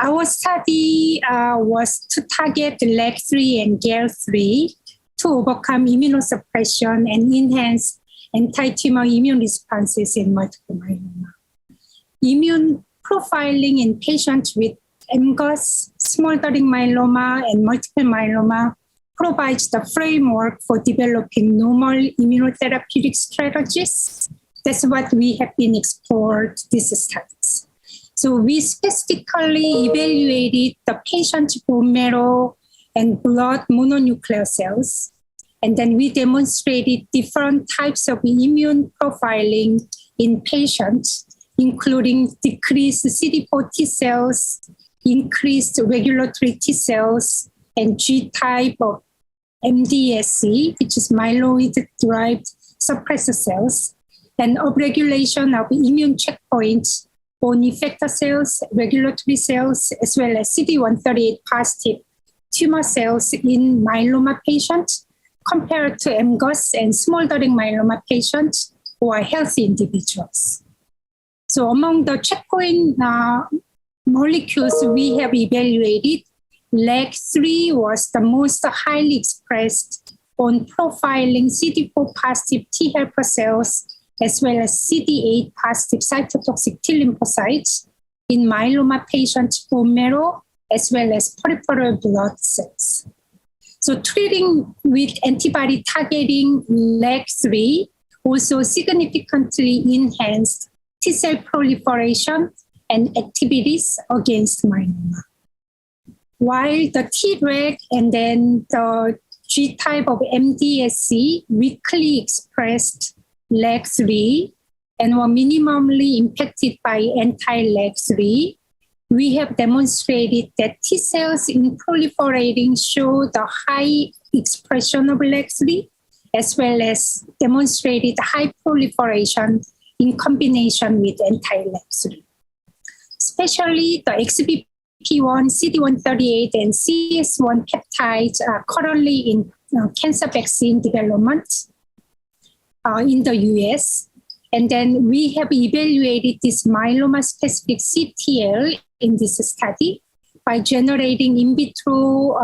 our study was to target LAG3 and GAL-3 to overcome immunosuppression and enhance anti-tumor immune responses in multiple myeloma. Immune profiling in patients with MGUS, smoldering myeloma, and multiple myeloma provides the framework for developing novel immunotherapeutic strategies. That's what we have been explored these studies. So we specifically evaluated the patient's bone marrow and blood mononuclear cells. And then we demonstrated different types of immune profiling in patients, including decreased CD4 T cells, increased regulatory T cells, and G-type of MDSC, which is myeloid-derived suppressor cells, and upregulation of immune checkpoints on effector cells, regulatory cells, as well as CD138 positive tumor cells in myeloma patients compared to MGUS and smoldering myeloma patients who are healthy individuals. So among the checkpoint molecules we have evaluated, LAG3 was the most highly expressed on profiling CD4 positive T helper cells as well as CD8 positive cytotoxic T lymphocytes in myeloma patients' bone marrow as well as peripheral blood cells. So treating with antibody targeting LAG3 also significantly enhanced T cell proliferation and activities against myeloma. While the Treg and then the G-type of MDSC weakly expressed LAG3 and were minimally impacted by anti-LAG3, we have demonstrated that T cells in proliferating show the high expression of LAG3, as well as demonstrated high proliferation in combination with anti-LAG3. Especially the XBP1, CD138, and CS1 peptides are currently in cancer vaccine development in the US. And then we have evaluated this myeloma-specific CTL in this study by generating in vitro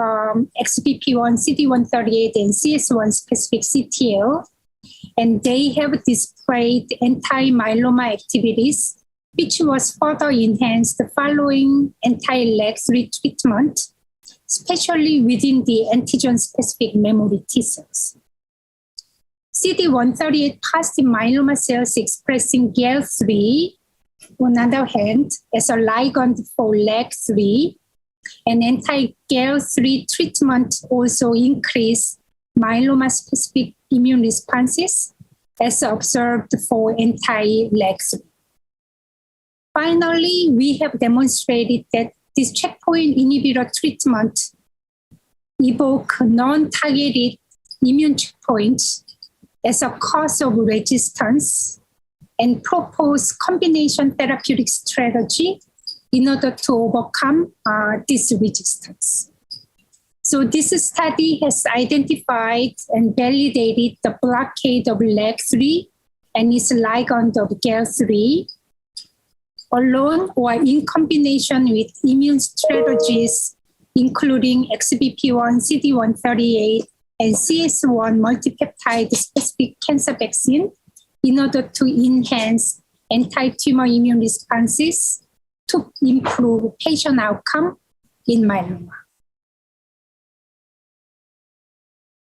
XBP1, CD138, and CS1 specific CTL. And they have displayed anti-myeloma activities, which was further enhanced following anti-LAG3 treatment, especially within the antigen-specific memory T cells. CD138 positive myeloma cells expressing GAL-3, on the other hand, as a ligand for LAG3, and anti-GAL-3 treatment also increased myeloma-specific immune responses as observed for anti-LAG3. Finally, we have demonstrated that this checkpoint inhibitor treatment evoke non-targeted immune checkpoints as a cause of resistance and propose combination therapeutic strategy in order to overcome this resistance. So this study has identified and validated the blockade of LAG3 and its ligand of GAL-3 alone or in combination with immune strategies, including XBP1, CD138, and CS1 multipeptide-specific cancer vaccine in order to enhance anti-tumor immune responses to improve patient outcome in myeloma.